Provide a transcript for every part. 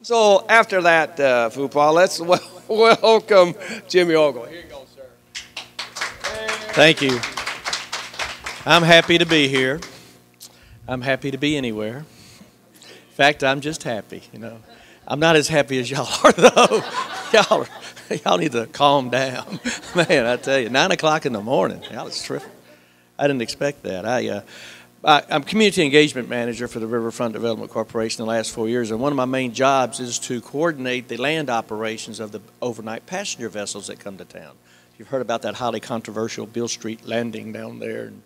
So after that, Fupa, let's welcome Jimmy Ogle. Here you go, sir. Thank you. I'm happy to be here. I'm happy to be anywhere. In fact, I'm just happy, you know. I'm not as happy as y'all are, though. y'all need to calm down. Man, I tell you, 9 o'clock in the morning. Y'all is terrific. I didn't expect that. I'm community engagement manager for the Riverfront Development Corporation the last 4 years, and one of my main jobs is to coordinate the land operations of the overnight passenger vessels that come to town. You've heard about that highly controversial Beale Street landing down there, and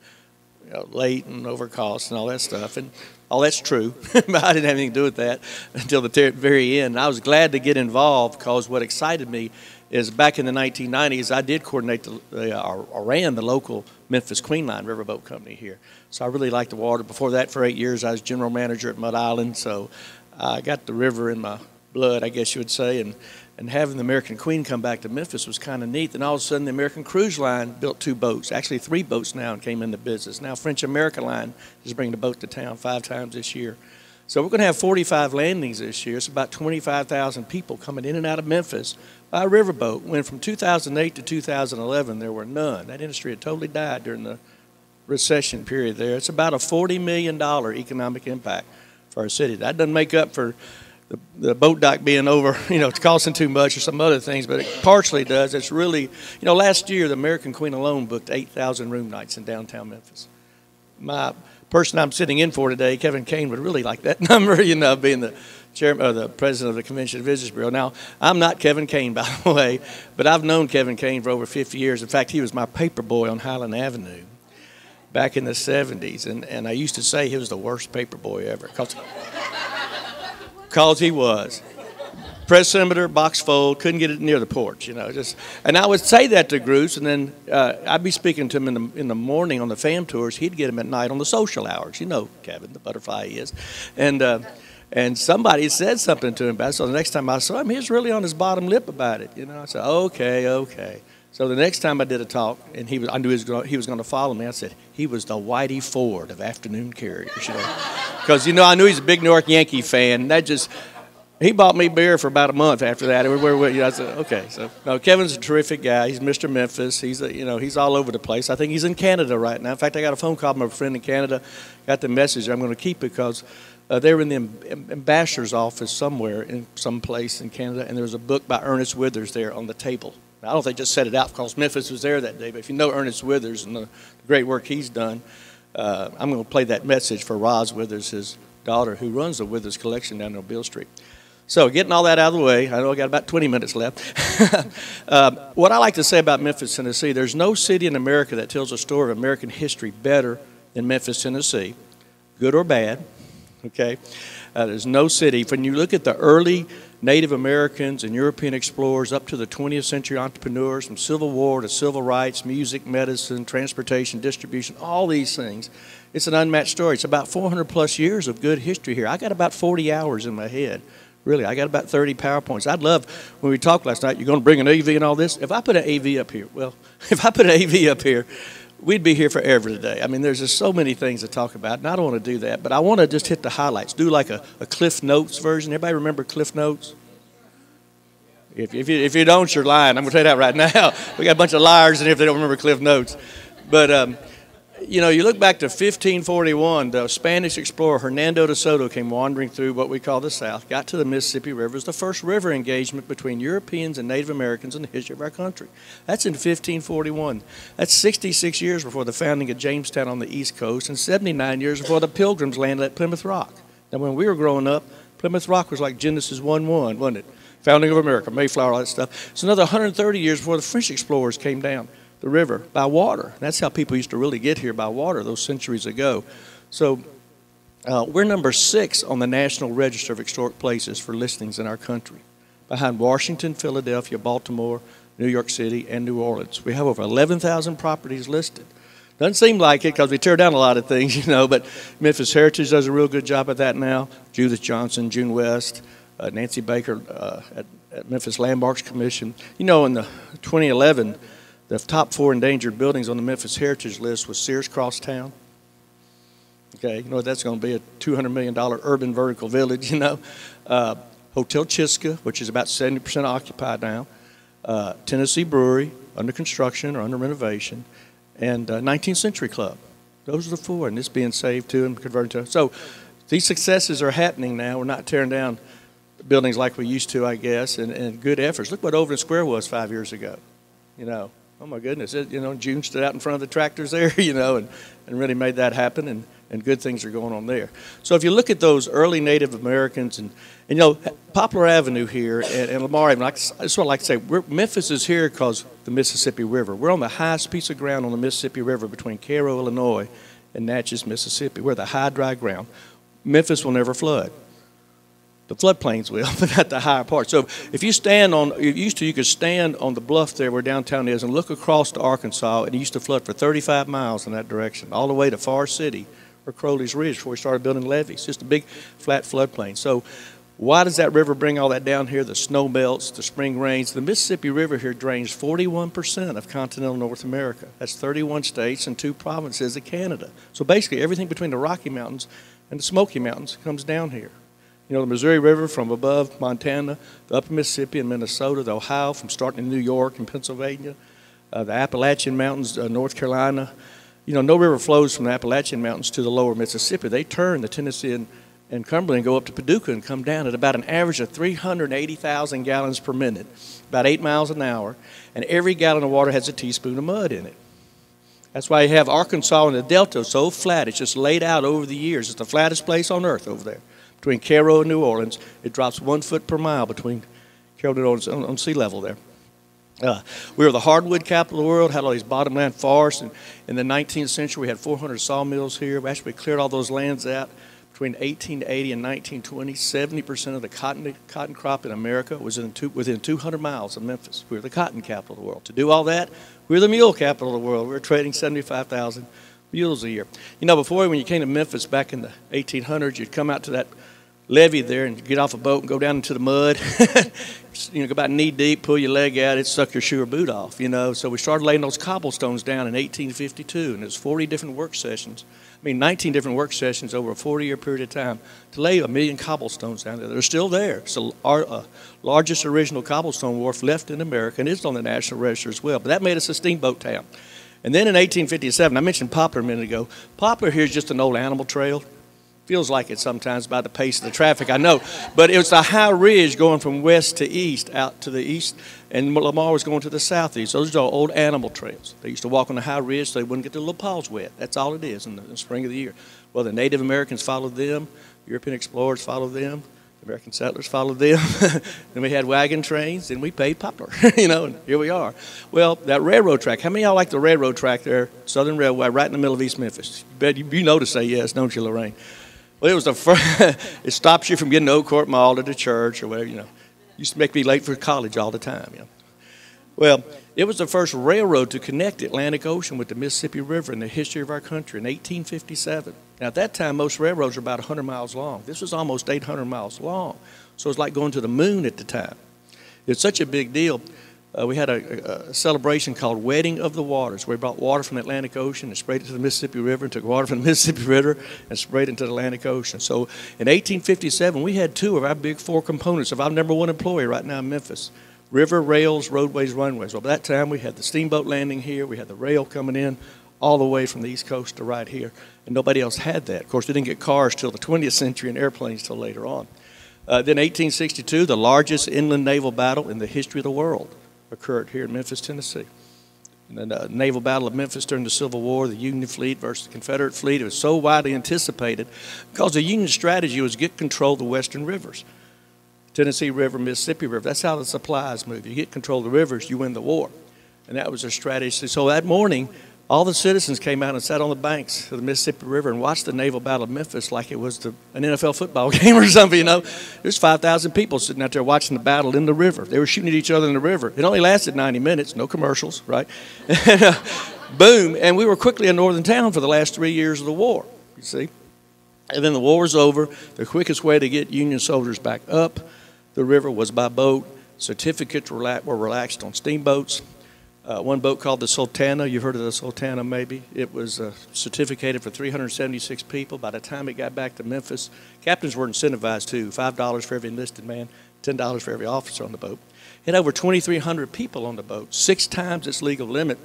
late and overcost and all that stuff, and all that's true. But I didn't have anything to do with that until the very end. And I was glad to get involved because what excited me is back in the 1990s, I did coordinate or ran the local Memphis Queen Line riverboat company here. So I really liked the water. Before that, for 8 years, I was general manager at Mud Island, so I got the river in my blood, I guess you would say, and having the American Queen come back to Memphis was kind of neat. Then all of a sudden, the American Cruise Line built 2 boats, actually 3 boats now, and came into business. Now French America Line is bringing the boat to town 5 times this year. So we're going to have 45 landings this year. It's about 25,000 people coming in and out of Memphis by riverboat. When from 2008 to 2011, there were none. That industry had totally died during the recession period there. It's about a $40 million economic impact for our city. That doesn't make up for the boat dock being over, it's costing too much or some other things, but it partially does. It's really, last year the American Queen alone booked 8,000 room nights in downtown Memphis. My person I'm sitting in for today, Kevin Kane, would really like that number, being the chairman or the president of the Convention and Visitors Bureau. Now, I'm not Kevin Kane, by the way, but I've known Kevin Kane for over 50 years. In fact, he was my paper boy on Highland Avenue back in the 70s, and I used to say he was the worst paper boy ever. Because he was. Press centimeter, box fold, couldn't get it near the porch, and I would say that to groups, and then I'd be speaking to him in the morning on the fam tours. He'd get him at night on the social hours. Kevin, the butterfly he is. And somebody said something to him about it, so the next time I saw him, he was really on his bottom lip about it, I said, okay. So the next time I did a talk, and I knew he was going to follow me, I said, he was the Whitey Ford of afternoon carriers, Because, I knew he's a big New York Yankee fan, and he bought me beer for about a month after that. I said, okay. So, no, Kevin's a terrific guy. He's Mr. Memphis. He's all over the place. I think he's in Canada right now. In fact, I got a phone call from a friend in Canada, got the message I'm going to keep because they were in the ambassador's office somewhere in some place in Canada, and there was a book by Ernest Withers there on the table. Now, I don't think they just set it out because Memphis was there that day, but if you know Ernest Withers and the great work he's done, I'm going to play that message for Roz Withers, his daughter, who runs the Withers collection down on Beale Street. So getting all that out of the way, I know I got about 20 minutes left. What I like to say about Memphis, Tennessee, there's no city in America that tells a story of American history better than Memphis, Tennessee, good or bad, okay? There's no city. When you look at the early Native Americans and European explorers up to the 20th century entrepreneurs, from Civil War to civil rights, music, medicine, transportation, distribution, all these things, it's an unmatched story. It's about 400 plus years of good history here. I got about 40 hours in my head. Really, I got about 30 PowerPoints. I'd love, when we talked last night, you're going to bring an AV and all this? If I put an AV up here, we'd be here forever today. I mean, there's just so many things to talk about, and I don't want to do that, but I want to just hit the highlights, do like a Cliff Notes version. Everybody remember Cliff Notes? If you don't, you're lying. I'm going to tell you that right now. We got a bunch of liars in here if they don't remember Cliff Notes. But, you look back to 1541, the Spanish explorer Hernando de Soto came wandering through what we call the South, got to the Mississippi River. It was the first river engagement between Europeans and Native Americans in the history of our country. That's in 1541. That's 66 years before the founding of Jamestown on the East Coast and 79 years before the Pilgrims landed at Plymouth Rock. Now, when we were growing up, Plymouth Rock was like Genesis 1:1, wasn't it? Founding of America, Mayflower, all that stuff. It's another 130 years before the French explorers came down the river by water. That's how people used to really get here, by water, those centuries ago. So we're number 6 on the National Register of Historic Places for listings in our country, behind Washington, Philadelphia, Baltimore, New York City, and New Orleans. We have over 11,000 properties listed. Doesn't seem like it because we tear down a lot of things, but Memphis Heritage does a real good job at that now. Judith Johnson, June West, Nancy Baker at Memphis Landmarks Commission. In the 2011, the top 4 endangered buildings on the Memphis Heritage List was Sears Crosstown. Okay, you know what that's going to be, a $200 million urban vertical village, Hotel Chiska, which is about 70% occupied now, Tennessee Brewery, under construction or under renovation, and 19th Century Club. Those are the four, and this being saved too and converted to. So these successes are happening now. We're not tearing down buildings like we used to, I guess, and good efforts. Look what Overton Square was 5 years ago. You know, oh my goodness, June stood out in front of the tractors there, and really made that happen, and good things are going on there. So if you look at those early Native Americans, and Poplar Avenue here and Lamar Avenue, I sort of like to say, Memphis is here because the Mississippi River. We're on the highest piece of ground on the Mississippi River between Cairo, Illinois, and Natchez, Mississippi. We're the high, dry ground. Memphis will never flood. The floodplains will, but not the higher part. So if you stand on, you could stand on the bluff there where downtown is and look across to Arkansas, and it used to flood for 35 miles in that direction, all the way to Far City or Crowley's Ridge before we started building levees. Just a big flat floodplain. So why does that river bring all that down here? The snow melts, the spring rains. The Mississippi River here drains 41% of continental North America. That's 31 states and 2 provinces of Canada. So basically everything between the Rocky Mountains and the Smoky Mountains comes down here. The Missouri River from above Montana, the upper Mississippi and Minnesota, the Ohio from starting in New York and Pennsylvania, the Appalachian Mountains, North Carolina. No river flows from the Appalachian Mountains to the lower Mississippi. They turn the Tennessee and Cumberland and go up to Paducah and come down at about an average of 380,000 gallons per minute, about 8 miles an hour, and every gallon of water has a teaspoon of mud in it. That's why you have Arkansas and the Delta so flat. It's just laid out over the years. It's the flattest place on earth over there. Between Cairo and New Orleans, it drops 1 foot per mile between Cairo and New Orleans on sea level there. We were the hardwood capital of the world, had all these bottomland forests. And in the 19th century, we had 400 sawmills here. We actually cleared all those lands out. Between 1880 and 1920, 70% of the cotton crop in America was within 200 miles of Memphis. We were the cotton capital of the world. To do all that, we were the mule capital of the world. We were trading 75,000 mules a year. Before, when you came to Memphis back in the 1800s, you'd come out to that levee there and get off a boat and go down into the mud. Go about knee deep, pull your leg out, it'd suck your shoe or boot off, So we started laying those cobblestones down in 1852, and there's 40 different work sessions. 19 different work sessions over a 40-year period of time to lay 1 million cobblestones down there. They're still there. It's the largest original cobblestone wharf left in America, and it's on the National Register as well. But that made us a steamboat town. And then in 1857, I mentioned Poplar a minute ago. Poplar here is just an old animal trail. Feels like it sometimes by the pace of the traffic, I know. But it was a high ridge going from west to east, out to the east, and Lamar was going to the southeast. Those are all old animal trails. They used to walk on the high ridge so they wouldn't get their little paws wet. That's all it is in the spring of the year. Well, the Native Americans followed them. European explorers followed them. American settlers followed them. Then we had wagon trains, and we paid Poplar, and here we are. Well, that railroad track, how many of y'all like the railroad track there, Southern Railway, right in the middle of East Memphis? You know to say yes, don't you, Lorraine? Well, it was the first, it stops you from getting to Oak Court Mall to the church or whatever, Used to make me late for college all the time, Well, it was the first railroad to connect the Atlantic Ocean with the Mississippi River in the history of our country in 1857. Now, at that time, most railroads were about 100 miles long. This was almost 800 miles long. So it was like going to the moon at the time. It's such a big deal. We had a celebration called Wedding of the Waters, where we brought water from the Atlantic Ocean and sprayed it to the Mississippi River, and took water from the Mississippi River and sprayed it into the Atlantic Ocean. So in 1857, we had 2 of our big 4 components of our #1 employee right now in Memphis: river, rails, roadways, runways. Well, by that time, we had the steamboat landing here. We had the rail coming in all the way from the East Coast to right here, and nobody else had that. Of course, we didn't get cars till the 20th century and airplanes till later on. Then 1862, the largest inland naval battle in the history of the world occurred here in Memphis, Tennessee. And the Naval Battle of Memphis during the Civil War, the Union fleet versus the Confederate fleet, it was so widely anticipated because the Union strategy was get control of the western rivers. Tennessee River, Mississippi River, that's how the supplies move. You get control of the rivers, you win the war. And that was their strategy. So that morning, all the citizens came out and sat on the banks of the Mississippi River and watched the Naval Battle of Memphis like it was an NFL football game or something, There's 5,000 people sitting out there watching the battle in the river. They were shooting at each other in the river. It only lasted 90 minutes, no commercials, right? And, boom, and we were quickly a northern town for the last 3 years of the war, you see. And then the war was over. The quickest way to get Union soldiers back up the river was by boat. Certificates were relaxed on steamboats. One boat called the Sultana. You've heard of the Sultana, maybe. It was certificated for 376 people. By the time it got back to Memphis, captains were incentivized too. $5 for every enlisted man, $10 for every officer on the boat. It had over 2,300 people on the boat, 6 times its legal limit,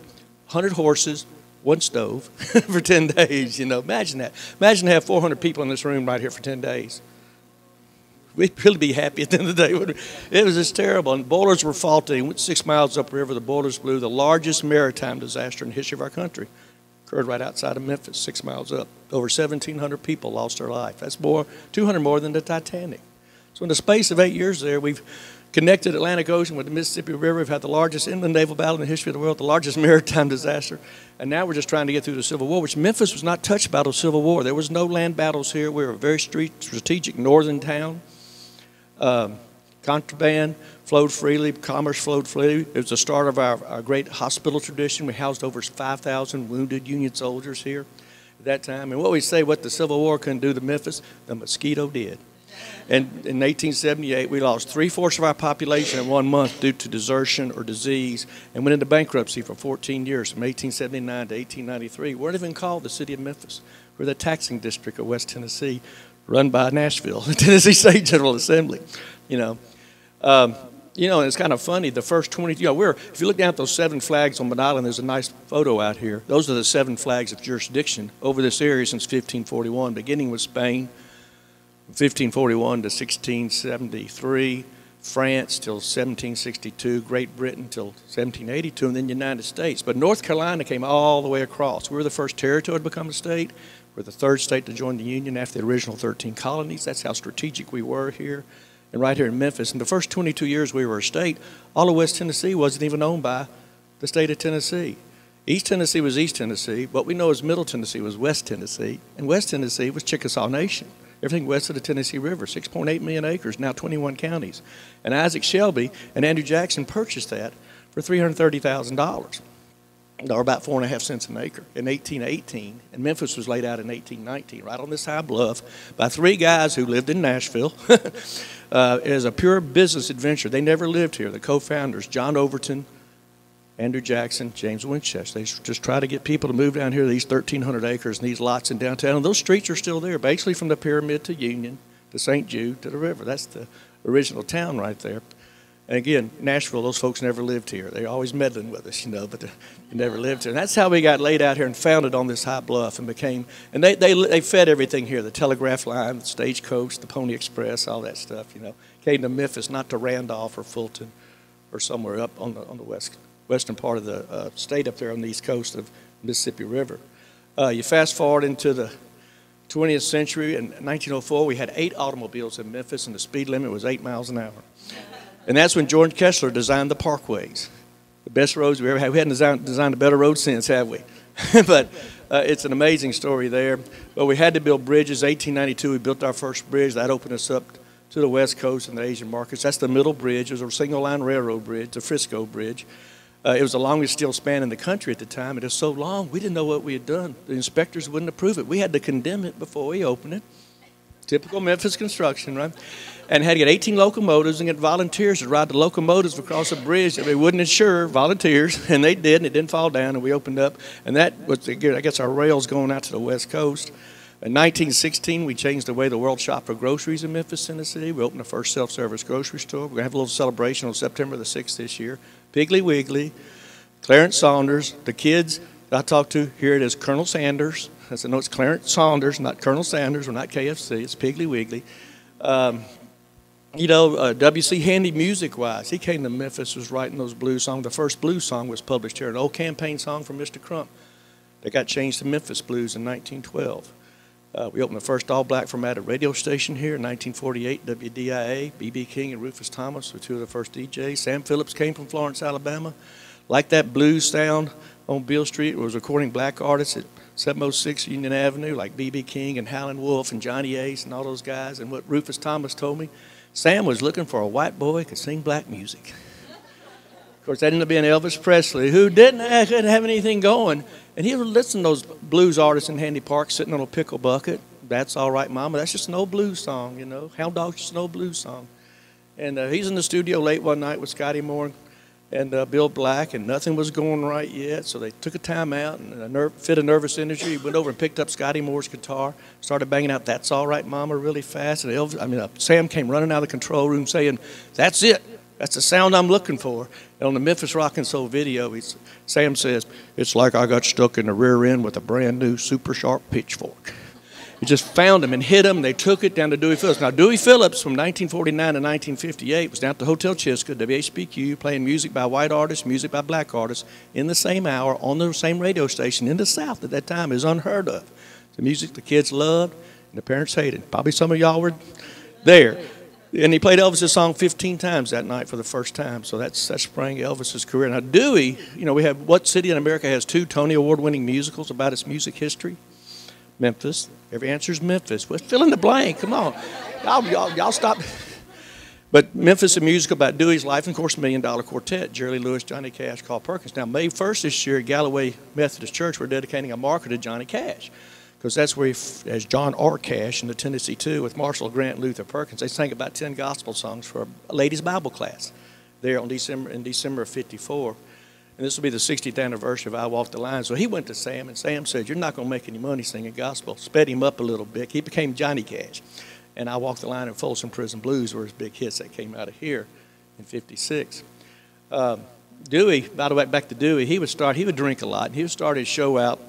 100 horses, 1 stove for 10 days. You know, imagine that. Imagine to have 400 people in this room right here for 10 days. We'd really be happy at the end of the day. It was just terrible. And boilers were faulty. Went 6 miles upriver. The boilers blew. The largest maritime disaster in the history of our country occurred right outside of Memphis, 6 miles up. Over 1,700 people lost their life. That's 200 more than the Titanic. So in the space of 8 years there, we've connected the Atlantic Ocean with the Mississippi River. We've had the largest inland naval battle in the history of the world, the largest maritime disaster. And now we're just trying to get through the Civil War, which Memphis was not touched by the Civil War. There was no land battles here. We were a very strategic northern town. Contraband flowed freely, commerce flowed freely. It was the start of our great hospital tradition. We housed over 5,000 wounded Union soldiers here at that time. And what we say, what the Civil War couldn't do to Memphis, the mosquito did. And in 1878, we lost 3/4 of our population in 1 month due to desertion or disease, and went into bankruptcy for 14 years, from 1879 to 1893. We weren't even called the city of Memphis. We're the taxing district of West Tennessee, run by Nashville, the Tennessee State General Assembly. You know, and it's kind of funny. The first 20, if you look down at those 7 flags on Mid Island, there's a nice photo out here. Those are the 7 flags of jurisdiction over this area since 1541, beginning with Spain, 1541 to 1673, France till 1762, Great Britain till 1782, and then the United States. But North Carolina came all the way across. We were the first territory to become a state. We're the 3rd state to join the Union after the original 13 colonies. That's how strategic we were here. And right here in Memphis, in the first 22 years we were a state, all of West Tennessee wasn't even owned by the state of Tennessee. East Tennessee was East Tennessee. What we know as Middle Tennessee was West Tennessee. And West Tennessee was Chickasaw Nation. Everything west of the Tennessee River, 6.8 million acres, now 21 counties. And Isaac Shelby and Andrew Jackson purchased that for $330,000, or about 4.5 cents an acre, in 1818. And Memphis was laid out in 1819, right on this high bluff, by 3 guys who lived in Nashville. It is a pure business adventure. They never lived here. The co-founders, John Overton, Andrew Jackson, James Winchester. They just try to get people to move down here to these 1,300 acres and these lots in downtown. And those streets are still there, basically from the Pyramid to Union, to St. Jude, to the river. That's the original town right there. And again, Nashville, those folks never lived here. They're always meddling with us, but they never lived here. And that's how we got laid out here and founded on this high bluff and became, and they fed everything here, the telegraph line, the stagecoach, the Pony Express, all that stuff, Came to Memphis, not to Randolph or Fulton or somewhere up on the western part of the state up there on the east coast of Mississippi River. You fast forward into the 20th century. In 1904, we had 8 automobiles in Memphis, and the speed limit was 8 miles an hour. And that's when George Kessler designed the parkways, the best roads we ever had. We hadn't designed a better road since, have we? But it's an amazing story there. But we had to build bridges. 1892, we built our first bridge. That opened us up to the West Coast and the Asian markets. That's the middle bridge. It was a single-line railroad bridge, the Frisco Bridge. It was the longest steel span in the country at the time. It was so long, we didn't know what we had done. The inspectors wouldn't approve it. We had to condemn it before we opened it. Typical Memphis construction, right? And had to get 18 locomotives and get volunteers to ride the locomotives across a bridge that they wouldn't insure, volunteers, and they did, and it didn't fall down, and we opened up. And that was, I guess, our rails going out to the West Coast. In 1916, we changed the way the world shopped for groceries in Memphis, Tennessee. We opened the first self-service grocery store. We're going to have a little celebration on September the 6th this year. Piggly Wiggly, Clarence Saunders, the kids that I talked to, here it is Colonel Sanders. I said, no, it's Clarence Saunders, not Colonel Sanders. We're not KFC. It's Piggly Wiggly. W.C. Handy music-wise, he came to Memphis, was writing those blues songs. The first blues song was published here, an old campaign song from Mr. Crump that got changed to Memphis Blues in 1912. We opened the first all-black formatted radio station here in 1948, WDIA. B.B. King and Rufus Thomas were 2 of the first DJs. Sam Phillips came from Florence, Alabama. Like that blues sound on Beale Street, was recording black artists at 706 Union Avenue, like B.B. King and Howlin' Wolf and Johnny Ace and all those guys. And what Rufus Thomas told me, Sam was looking for a white boy who could sing black music. Of course, that ended up being Elvis Presley, who couldn't have anything going. And he would listen to those blues artists in Handy Park sitting on a pickle bucket. That's all right, Mama. That's just an old blues song, Hound Dog's just an old blues song. And he's in the studio late one night with Scotty Moore and Bill Black, and nothing was going right yet. So they took a time out, and a fit of nervous energy. He went over and picked up Scotty Moore's guitar, started banging out "That's All Right, Mama" really fast. And Sam came running out of the control room saying, "That's it. That's the sound I'm looking for." And on the Memphis Rock and Soul video, Sam says, "It's like I got stuck in the rear end with a brand new super sharp pitchfork." He just found him and hit him. They took it down to Dewey Phillips. Now, Dewey Phillips, from 1949 to 1958, was down at the Hotel Chiska, WHBQ, playing music by white artists, music by black artists, in the same hour, on the same radio station in the South at that time is unheard of. The music the kids loved and the parents hated. Probably some of y'all were there. And he played Elvis's song 15 times that night for the first time. So that sprang Elvis's career. Now, Dewey, we have, what city in America has 2 Tony Award-winning musicals about its music history? Memphis. Every answer is Memphis. Well, fill in the blank. Come on. Y'all stop. But Memphis, a musical about Dewey's life, and of course, $1 Million Quartet, Jerry Lee Lewis, Johnny Cash, Carl Perkins. Now, May 1st this year at Galloway Methodist Church, we're dedicating a marker to Johnny Cash, because that's where he, as John R. Cash in the Tennessee 2 with Marshall Grant and Luther Perkins, they sang about 10 gospel songs for a ladies' Bible class there in December of '54. And this will be the 60th anniversary of I Walk the Line. So he went to Sam, and Sam said, "You're not going to make any money singing gospel." Sped him up a little bit. He became Johnny Cash. And I Walk the Line and Folsom Prison Blues were his big hits that came out of here in '56. Dewey, by the way, back to Dewey, he would drink a lot. And he would start his show out,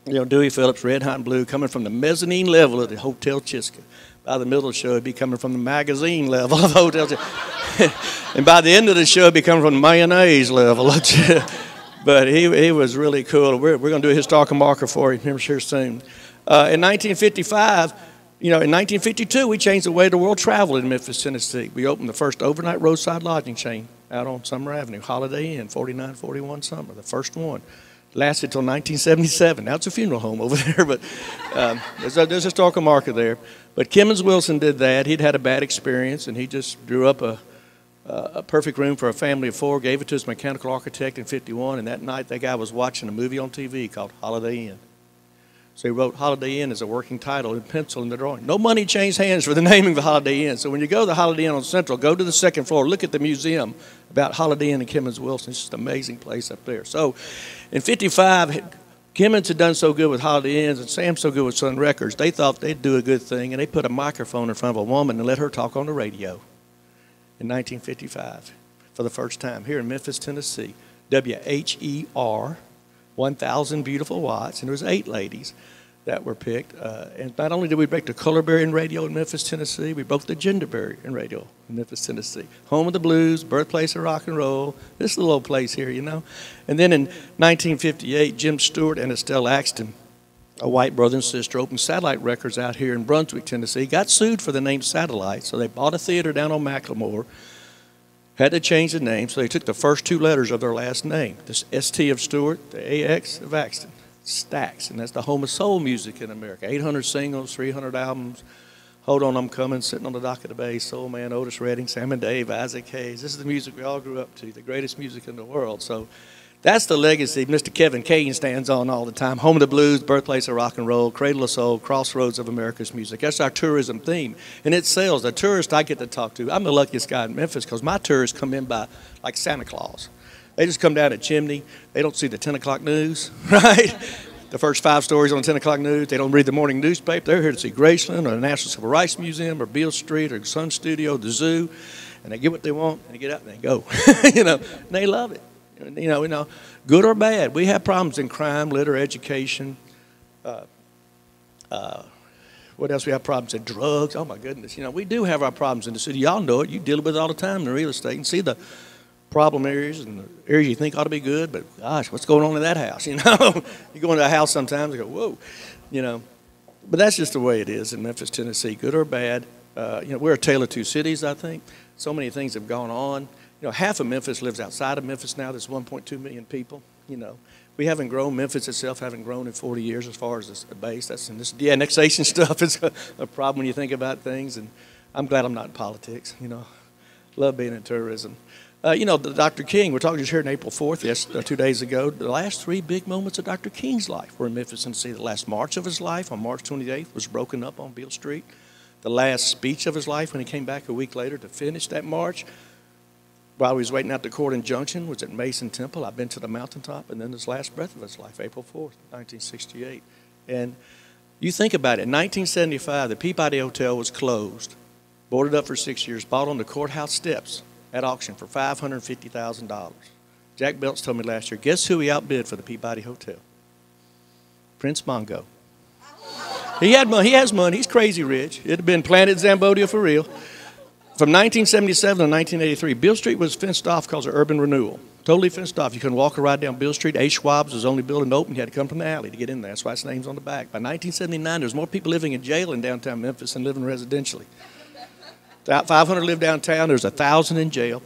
Dewey Phillips, Red Hot and Blue, coming from the mezzanine level of the Hotel Chiska. By the middle of the show, he'd be coming from the magazine level of the Hotel Chiska. And by the end of the show, he'd be coming from the mayonnaise level. But he was really cool. We're going to do a historical marker for him here soon. In 1955, in 1952, we changed the way the world traveled in Memphis, Tennessee. We opened the first overnight roadside lodging chain out on Summer Avenue, Holiday Inn, 4941 Summer, the first one. Lasted until 1977. Now it's a funeral home over there, but there's a historical marker there. But Kimmons Wilson did that. He'd had a bad experience, and he just drew up a perfect room for a family of 4, gave it to his mechanical architect in '51, and that night that guy was watching a movie on TV called Holiday Inn. So he wrote Holiday Inn as a working title in pencil in the drawing. No money changed hands for the naming of the Holiday Inn. So when you go to the Holiday Inn on Central, go to the 2nd floor, look at the museum about Holiday Inn and Kimmons Wilson. It's just an amazing place up there. So in '55, Kimmons had done so good with Holiday Inns and Sam so good with Sun Records, they thought they'd do a good thing, and they put a microphone in front of a woman and let her talk on the radio in 1955 for the first time here in Memphis, Tennessee. WHER, 1,000 beautiful watts, and there was 8 ladies that were picked. And not only did we break the color barrier in radio in Memphis, Tennessee, we broke the gender barrier in radio in Memphis, Tennessee. Home of the blues, birthplace of rock and roll, this little old place here, And then in 1958, Jim Stewart and Estelle Axton, a white brother and sister, opened Satellite Records out here in Brunswick, Tennessee, got sued for the name Satellite, so they bought a theater down on Macklemore, had to change the name, so they took the first 2 letters of their last name, this ST of Stewart, the AX of Axton. Stax, and that's the home of soul music in America. 800 singles, 300 albums. Hold On, I'm Coming, Sitting on the Dock of the Bay, Soul Man, Otis Redding, Sam and Dave, Isaac Hayes. This is the music we all grew up to, the greatest music in the world. So that's the legacy Mr. Kevin Kane stands on all the time. Home of the blues, birthplace of rock and roll, cradle of soul, crossroads of America's music. That's our tourism theme, and it sells. The tourists I get to talk to, I'm the luckiest guy in Memphis because my tourists come in by like Santa Claus. They just come down a chimney. They don't see the 10 o'clock news, right? The first 5 stories on the 10 o'clock news. They don't read the morning newspaper. They're here to see Graceland or the National Civil Rights Museum or Beale Street or Sun Studio, the zoo, and they get what they want and they get out and they go. And they love it. Good or bad. We have problems in crime, litter, education. What else? We have problems in drugs. Oh my goodness. We do have our problems in the city. Y'all know it. You deal with it all the time in the real estate and see the problem areas and the areas you think ought to be good, but gosh, what's going on in that house? You go into a house sometimes and go, whoa, But that's just the way it is in Memphis, Tennessee, good or bad. We're a tale of 2 cities, I think. So many things have gone on. Half of Memphis lives outside of Memphis now. There's 1.2 million people. We haven't grown. Memphis itself haven't grown in 40 years as far as the base. That's in this de-annexation stuff is a problem when you think about things. And I'm glad I'm not in politics. Love being in tourism. Dr. King, we're talking just here on April 4th, 2 days ago. The last 3 big moments of Dr. King's life were in Memphis, Tennessee. The last march of his life on March 28th was broken up on Beale Street. The last speech of his life when he came back a week later to finish that march while he was waiting out the court injunction, was at Mason Temple. I've been to the mountaintop, and then his last breath of his life, April 4th, 1968. And you think about it, in 1975, the Peabody Hotel was closed, boarded up for 6 years, bought on the courthouse steps at auction for $550,000. Jack Belts told me last year, guess who he outbid for the Peabody Hotel? Prince Mongo. He had money. He has money. He's crazy rich. It had been Planet Zambodia for real. From 1977 to 1983, Beale Street was fenced off because of urban renewal. Totally fenced off. You couldn't walk or ride down Beale Street. A. Schwab's was the only building open. You had to come from the alley to get in there. That's why its name's on the back. By 1979, there was more people living in jail in downtown Memphis than living residentially. 500 lived downtown. There was 1,000 in jail.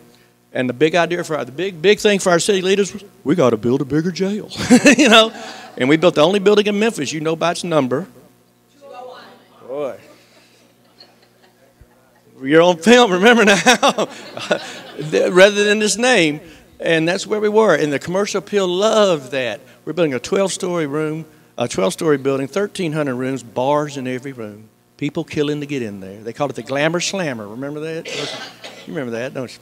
And the big idea for the big thing for our city leaders was, we got to build a bigger jail, you know. And we built the only building in Memphis, you know by its number. Boy, you're on film. Remember now, rather than this name, and that's where we were. And the commercial appeal loved that. We're building a 12-story room, a 12-story building, 1,300 rooms, bars in every room. People killing to get in there. They called it the Glamour Slammer. Remember that? You remember that, don't you?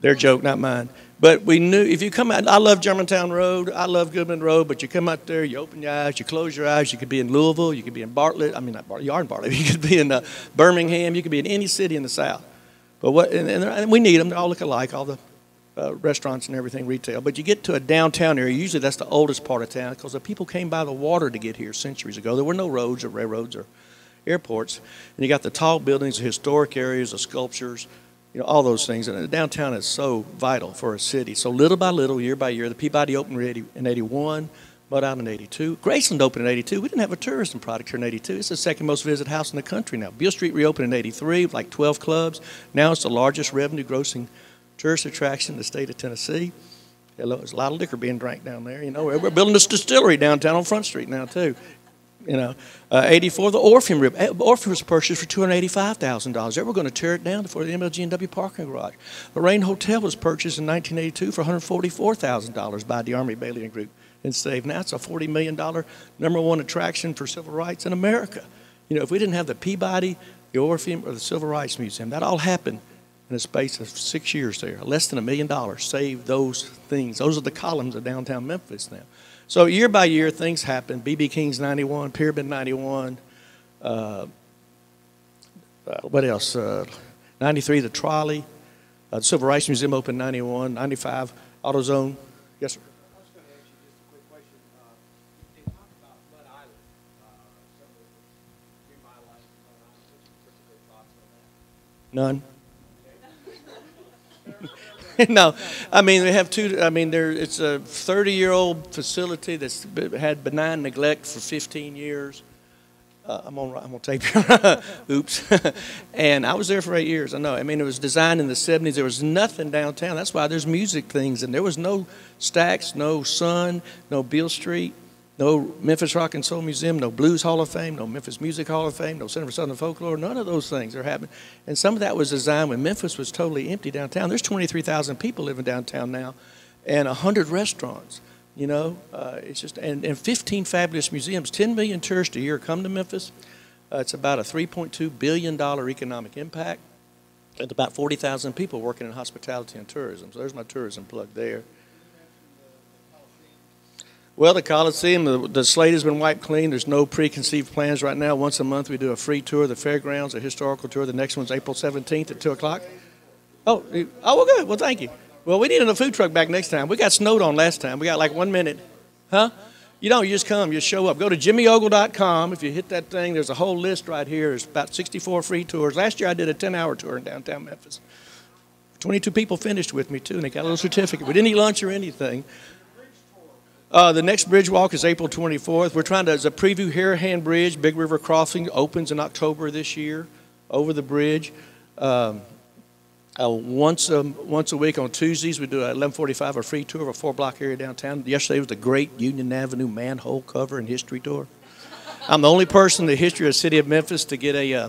Their joke, not mine. But we knew if you come out, I love Germantown Road, I love Goodman Road, but you come out there, you open your eyes, you close your eyes, you could be in Louisville, you could be in Bartlett, I mean not Bartlett, you are in Bartlett, you could be in Birmingham, you could be in any city in the South. But and we need them, they all look alike, all the restaurants and everything, retail. But you get to a downtown area, usually that's the oldest part of town, because the people came by the water to get here centuries ago. There were no roads or railroads or airports. And you got the tall buildings, the historic areas, the sculptures, you know, all those things. And the downtown is so vital for a city. So little by little, year by year, the Peabody opened in 81, Mud Island in 82. Graceland opened in 82. We didn't have a tourism product here in 82. It's the second most visited house in the country now. Beale Street reopened in 83 with like 12 clubs. Now it's the largest revenue grossing tourist attraction in the state of Tennessee. Hello, there's a lot of liquor being drank down there. You know, we're building this distillery downtown on Front Street now too. You know, 84, the Orpheum was purchased for $285,000. They were going to tear it down before the MLG&W parking garage. The Rain Hotel was purchased in 1982 for $144,000 by the Army Bailey and Group and saved. Now it's a $40 million #1 attraction for civil rights in America. You know, if we didn't have the Peabody, the Orpheum, or the Civil Rights Museum, that all happened in a space of 6 years there. Less than $1 million saved those things. Those are the columns of downtown Memphis now. So year by year, things happen. B.B. King's 91, Pyramid 91. What else? 93, the Trolley. The Civil Rights Museum opened 91, 95, AutoZone. Yes, sir. I was going to ask you just a quick question. You talked about Mud Island, some of the revitalizing Mud Island. What's your particular thoughts on that? None. No, I mean they have two. I mean it's a 30-year-old facility that's had benign neglect for 15 years. I'm gonna tape here. Oops. And I was there for 8 years. I know. I mean it was designed in the 70s. There was nothing downtown. That's why there's music things, and there was no Stax, no Sun, no Beale Street, no Memphis Rock and Soul Museum, no Blues Hall of Fame, no Memphis Music Hall of Fame, no Center for Southern Folklore. None of those things are happening. And some of that was designed when Memphis was totally empty downtown. There's 23,000 people living downtown now and 100 restaurants. You know, it's just, and 15 fabulous museums. 10 million tourists a year come to Memphis. It's about a $3.2 billion economic impact. And about 40,000 people working in hospitality and tourism. So there's my tourism plug there. Well, the Coliseum, the slate has been wiped clean. There's no preconceived plans right now. Once a month we do a free tour of the fairgrounds, a historical tour. The next one's April 17th at 2 o'clock. Oh, well, good. Well, thank you. Well, we need a food truck back next time. We got snowed on last time. We got like 1 minute. Huh? You don't, you just come, you just show up. Go to jimmyogle.com. If you hit that thing, there's a whole list right here. There's about 64 free tours. Last year I did a 10-hour tour in downtown Memphis. 22 people finished with me, too, and they got a little certificate. We didn't eat lunch or anything. The next bridge walk is April 24th. We're trying to, as a preview, Harahan Bridge, Big River Crossing, opens in October this year over the bridge. Once a week on Tuesdays, we do at 11:45 a free tour of a 4-block area downtown. Yesterday was the Great Union Avenue Manhole Cover and History Tour. I'm the only person in the history of the city of Memphis to get a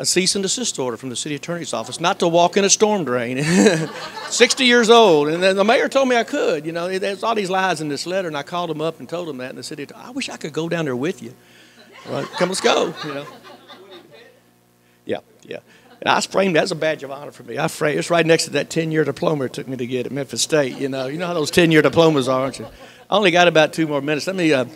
cease and desist order from the city attorney's office not to walk in a storm drain. 60 years old, and then the mayor told me I could. You know, there's all these lies in this letter, and I called him up and told him that, and the city attorney, I wish I could go down there with you. Well, come, let's go. You know. Yeah. And I framed that as a badge of honor for me. I framed it's right next to that 10-year diploma it took me to get at Memphis State. You know how those 10-year diplomas are, aren't you? I only got about 2 more minutes. Let me. Yeah,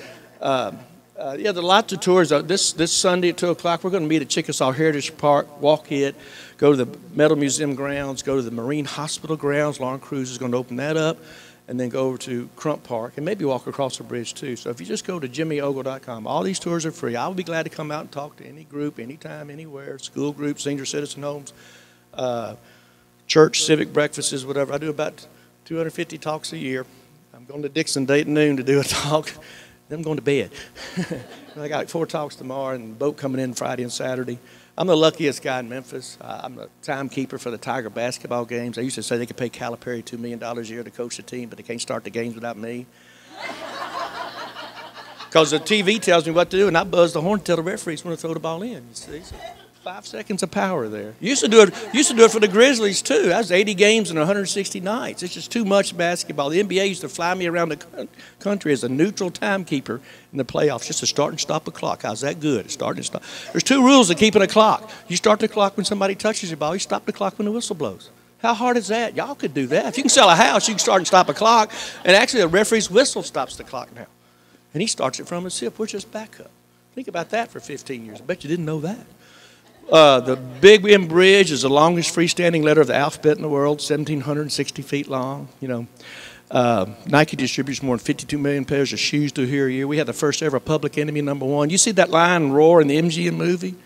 there are lots of tours. This Sunday at 2 o'clock, we're going to meet at Chickasaw Heritage Park, walk it, go to the Metal Museum grounds, go to the Marine Hospital grounds. Lauren Cruz is going to open that up, and then go over to Crump Park and maybe walk across the bridge too. So if you just go to jimmyogle.com, all these tours are free. I'll be glad to come out and talk to any group, anytime, anywhere, school groups, senior citizen homes, church, civic breakfasts, whatever. I do about 250 talks a year. I'm going to Dixon Dayton noon to do a talk. Then I'm going to bed. I got 4 talks tomorrow and a boat coming in Friday and Saturday. I'm the luckiest guy in Memphis. I'm the timekeeper for the Tiger basketball games. I used to say they could pay Calipari $2 million a year to coach the team, but they can't start the games without me. Because the TV tells me what to do, and I buzz the horn to tell the referees when to throw the ball in. You see? So 5 seconds of power there. Used to do it for the Grizzlies too. That was 80 games in 160 nights. It's just too much basketball. The NBA used to fly me around the country as a neutral timekeeper in the playoffs, just to start and stop a clock. How's that good? Start and stop. There's 2 rules to keeping a clock. You start the clock when somebody touches your ball. You stop the clock when the whistle blows. How hard is that? Y'all could do that. If you can sell a house, you can start and stop a clock. And actually, the referee's whistle stops the clock now. And he starts it from a sip. We're just backup. Think about that for 15 years. I bet you didn't know that. The Big Bend Bridge is the longest freestanding letter of the alphabet in the world, 1,760 feet long. Nike distributes more than 52 million pairs of shoes through here a year. We had the first ever Public Enemy #1. You see that lion roar in the MGM movie?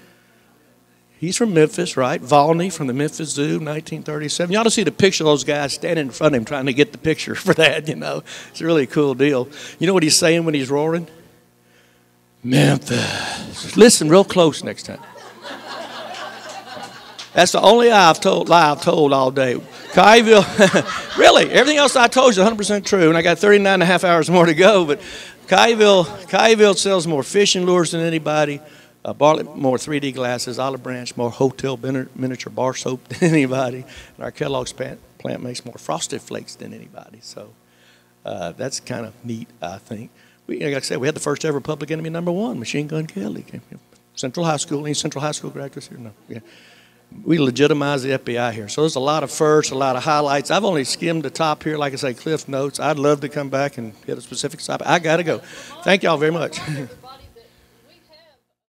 He's from Memphis, right? Volney from the Memphis Zoo, 1937. You ought to see the picture of those guys standing in front of him trying to get the picture for that, It's a really cool deal. You know what he's saying when he's roaring? Memphis. Listen real close next time. That's the only lie I've told all day. Kyville, really, everything else I told you is 100% true, and I got 39 and a half hours more to go, but Kyville sells more fishing lures than anybody, Bartlett more 3D glasses, Olive Branch more hotel miniature bar soap than anybody, and our Kellogg's plant makes more Frosted Flakes than anybody, so that's kind of neat, I think. Like I said, we had the first ever Public Enemy #1, Machine Gun Kelly. Central High School, any Central High School graduates here? No, yeah. We legitimize the FBI here. So there's a lot of firsts, a lot of highlights. I've only skimmed the top here, like I say, Cliff Notes. I'd love to come back and hit a specific topic. I got to go. Thank y'all very much.